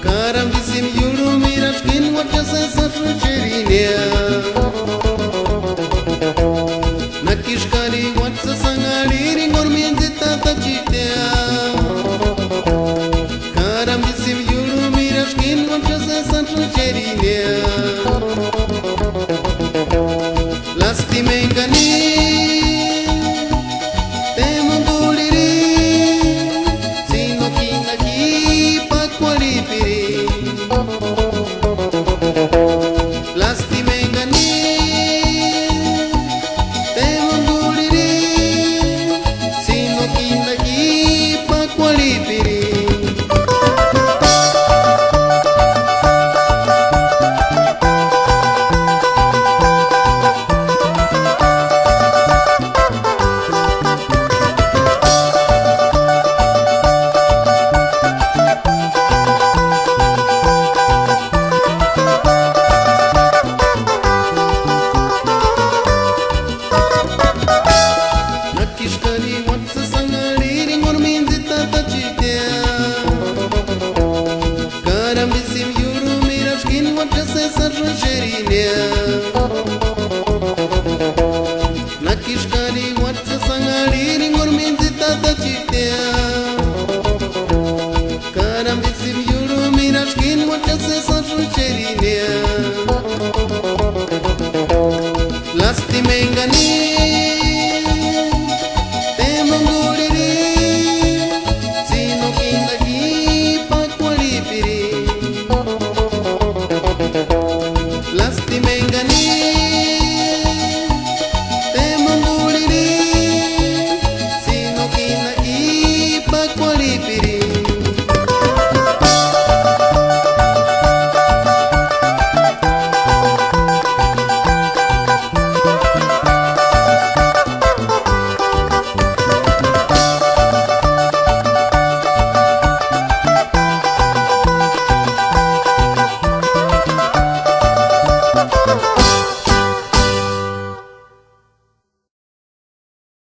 Karambisim yulu mirashkin wachasa satracherinia Nakishkari watsa sangariri ngormienzi tata chitea Karambisim yulu mirashkin wachasa satracherinia Lastime engani Karambisim yulu mirashkin wachasa satracherinia Nakishkari watsa sangariri ngormienzi tata chitea Karambisim yulu mirashkin wachasa satracherinia